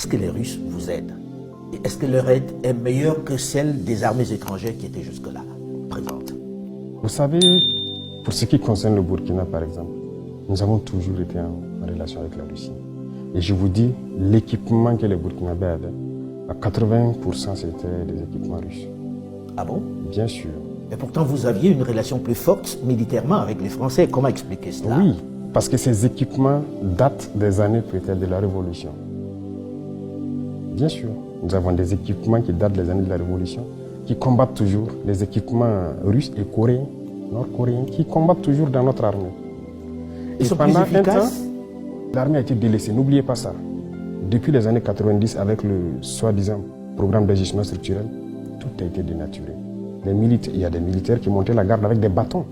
Est-ce que les Russes vous aident? Et est-ce que leur aide est meilleure que celle des armées étrangères qui étaient jusque-là présentes? Vous savez, pour ce qui concerne le Burkina par exemple, nous avons toujours été en relation avec la Russie. Et je vous dis, l'équipement que les Burkinabés avaient, à 80% c'était des équipements russes. Ah bon? Bien sûr. Mais pourtant vous aviez une relation plus forte militairement avec les Français. Comment expliquer cela? Oui, parce que ces équipements datent des années peut-être de la Révolution. Bien sûr, nous avons des équipements qui datent des années de la Révolution, qui combattent toujours, des équipements russes et coréens, nord-coréens, qui combattent toujours dans notre armée. Ils sont plus efficaces? L'armée a été délaissée, n'oubliez pas ça. Depuis les années 90, avec le soi-disant programme d'ajustement structurel, tout a été dénaturé. Il y a des militaires qui montaient la garde avec des bâtons.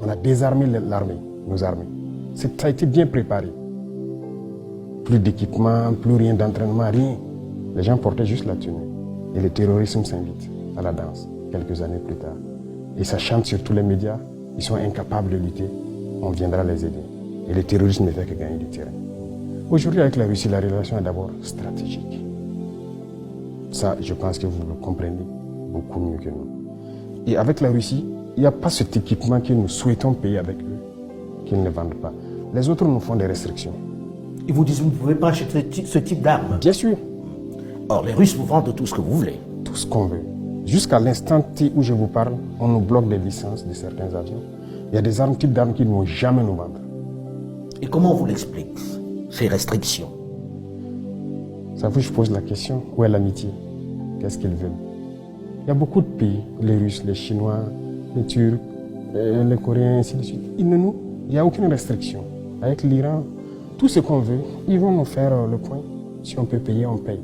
On a désarmé l'armée, nos armées. Ça a été bien préparé. Plus d'équipement, plus rien d'entraînement, rien. Les gens portaient juste la tenue. Et le terrorisme s'invite à la danse, quelques années plus tard. Et ça chante sur tous les médias, ils sont incapables de lutter, on viendra les aider. Et le terrorisme ne fait que gagner du terrain. Aujourd'hui, avec la Russie, la relation est d'abord stratégique. Ça, je pense que vous le comprenez beaucoup mieux que nous. Et avec la Russie, il n'y a pas cet équipement que nous souhaitons payer avec eux, qu'ils ne vendent pas. Les autres nous font des restrictions. Ils vous disent que vous ne pouvez pas acheter ce type d'armes? Bien sûr. Or, les Russes vous vendent tout ce que vous voulez. Tout ce qu'on veut. Jusqu'à l'instant T où je vous parle, on nous bloque des licences de certains avions. Il y a des types d'armes qu'ils ne vont jamais nous vendre. Et comment on vous l'explique, ces restrictions? Ça vous, je pose la question, où est l'amitié? Qu'est-ce qu'ils veulent? Il y a beaucoup de pays, les Russes, les Chinois, les Turcs, les Coréens, ainsi de suite. Il n'y a aucune restriction. Avec l'Iran, tout ce qu'on veut, ils vont nous faire le point. Si on peut payer, on paye.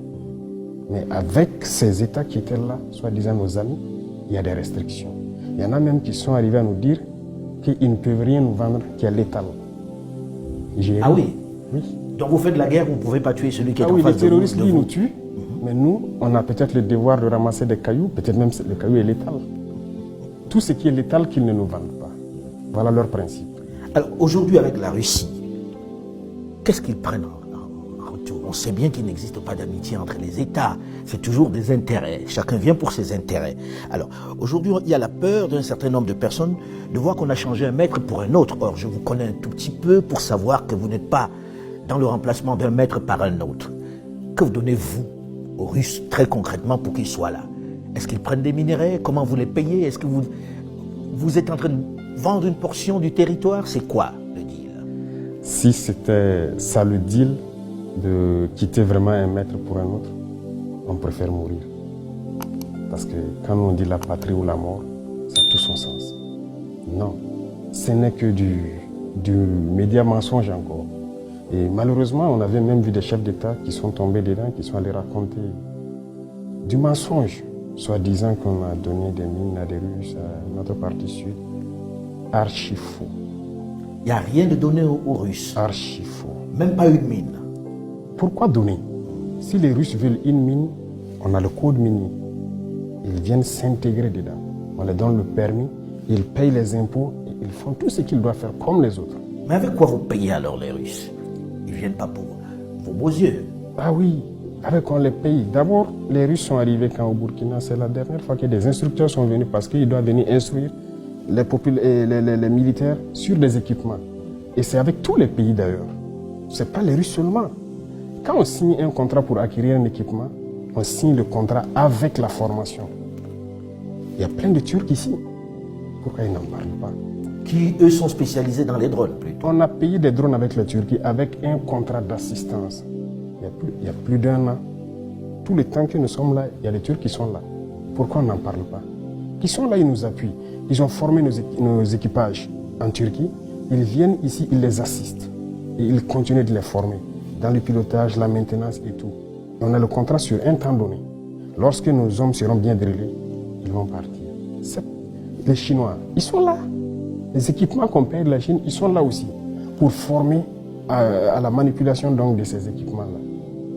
Mais avec ces États qui étaient là, soi-disant nos amis, il y a des restrictions. Il y en a même qui sont arrivés à nous dire qu'ils ne peuvent rien nous vendre qui est létal. Ah oui? Oui. Donc vous faites la guerre, vous ne pouvez pas tuer celui qui est en face de vous? Les terroristes, lui, nous tuent. Mais nous, on a peut-être le devoir de ramasser des cailloux, peut-être même le caillou est létal. Tout ce qui est létal, qu'ils ne nous vendent pas. Voilà leur principe. Alors aujourd'hui, avec la Russie, qu'est-ce qu'ils prennent en retour? On sait bien qu'il n'existe pas d'amitié entre les États. C'est toujours des intérêts. Chacun vient pour ses intérêts. Alors aujourd'hui, il y a la peur d'un certain nombre de personnes de voir qu'on a changé un maître pour un autre. Or, je vous connais un tout petit peu pour savoir que vous n'êtes pas dans le remplacement d'un maître par un autre. Que vous donnez-vous aux Russes très concrètement pour qu'ils soient là? Est-ce qu'ils prennent des minerais? Comment vous les payez? Est-ce que vous êtes en train de vendre une portion du territoire? C'est quoi le deal? Si c'était ça le deal, de quitter vraiment un maître pour un autre, on préfère mourir. Parce que quand on dit la patrie ou la mort, ça a tout son sens. Non, ce n'est que du média mensonge encore. Et malheureusement, on avait même vu des chefs d'État qui sont tombés dedans, qui sont allés raconter du mensonge, soi-disant qu'on a donné des mines à des Russes, à notre partie sud. Archi faux. Il n'y a rien de donné aux Russes? Archi faux. Même pas une mine? Pourquoi donner? Si les Russes veulent une mine, on a le code minier. Ils viennent s'intégrer dedans. On leur donne le permis, ils payent les impôts, et ils font tout ce qu'ils doivent faire comme les autres. Mais avec quoi vous payez alors les Russes? Ils ne viennent pas pour vos beaux yeux. Ah oui, avec quoi on les paye? D'abord, les Russes sont arrivés quand au Burkina, c'est la dernière fois que des instructeurs sont venus parce qu'ils doivent venir instruire les militaires sur des équipements. Et c'est avec tous les pays d'ailleurs. Ce n'est pas les Russes seulement. Quand on signe un contrat pour acquérir un équipement, on signe le contrat avec la formation. Il y a plein de Turcs ici. Pourquoi ils n'en parlent pas? Qui, eux, sont spécialisés dans les drones plutôt. On a payé des drones avec la Turquie avec un contrat d'assistance. Il y a plus d'un an. Tout le temps que nous sommes là, il y a les Turcs qui sont là. Pourquoi on n'en parle pas? Ils sont là, ils nous appuient. Ils ont formé nos équipages en Turquie. Ils viennent ici, ils les assistent. Et ils continuent de les former dans le pilotage, la maintenance et tout. On a le contrat sur un temps donné. Lorsque nos hommes seront bien drillés, ils vont partir. Les Chinois, ils sont là. Les équipements qu'on paye de la Chine, ils sont là aussi pour former à la manipulation donc, de ces équipements-là.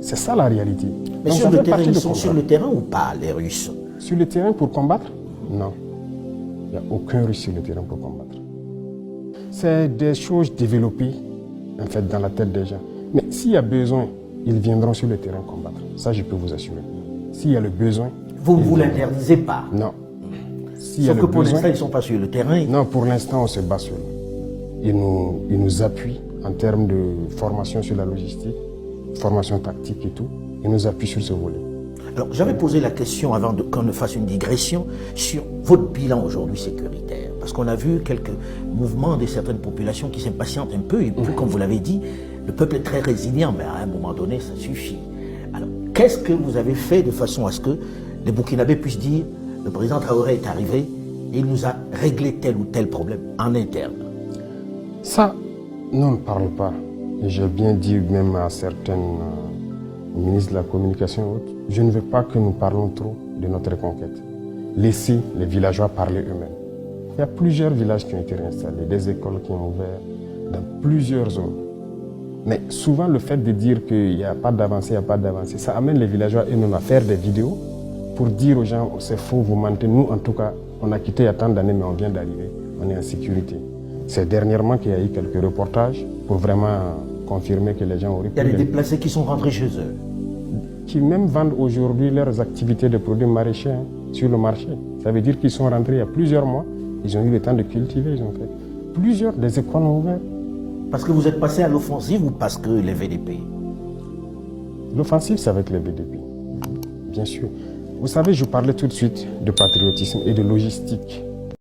C'est ça la réalité. Mais donc, sur le terrain, ils sont sur le terrain ou pas, les Russes? Sur le terrain pour combattre? Non. Il n'y a aucun Russe sur le terrain pour combattre. C'est des choses développées en fait, dans la tête des gens. Mais s'il y a besoin ils viendront sur le terrain combattre. Ça, je peux vous assurer. S'il y a le besoin... Vous ne vous l'interdisez pas? Non. Sauf que pour l'instant, ils ne sont pas sur le terrain. Non, pour l'instant, on se bat sur eux. Ils nous appuient en termes de formation sur la logistique, formation tactique et tout. Ils nous appuient sur ce volet. Alors, j'avais posé la question avant qu'on ne fasse une digression sur votre bilan aujourd'hui sécuritaire. Parce qu'on a vu quelques mouvements de certaines populations qui s'impatientent un peu. Et puis, comme vous l'avez dit, le peuple est très résilient, mais à un moment donné, ça suffit. Alors, qu'est-ce que vous avez fait de façon à ce que les Burkinabés puissent dire le président Traoré est arrivé et il nous a réglé tel ou tel problème en interne? Ça, nous ne parlons pas. Et j'ai bien dit même à certaines ministres de la communication et autres, je ne veux pas que nous parlons trop de notre conquête. Laissez les villageois parler eux-mêmes. Il y a plusieurs villages qui ont été réinstallés, des écoles qui ont ouvert dans plusieurs zones. Mais souvent, le fait de dire qu'il n'y a pas d'avancée, ça amène les villageois eux-mêmes à faire des vidéos pour dire aux gens, c'est faux, vous mentez. Nous, en tout cas, on a quitté il y a tant d'années, mais on vient d'arriver, on est en sécurité. C'est dernièrement qu'il y a eu quelques reportages pour vraiment confirmer que les gens auraient pu... Il y a des déplacés qui sont rentrés chez eux. Qui même vendent aujourd'hui leurs activités de produits maraîchers sur le marché. Ça veut dire qu'ils sont rentrés il y a plusieurs mois, ils ont eu le temps de cultiver, ils ont fait plusieurs, des écoles ont ouvert. Parce que vous êtes passé à l'offensive ou parce que les VDP? L'offensive, c'est avec les VDP, bien sûr. Vous savez, je parlais tout de suite de patriotisme et de logistique.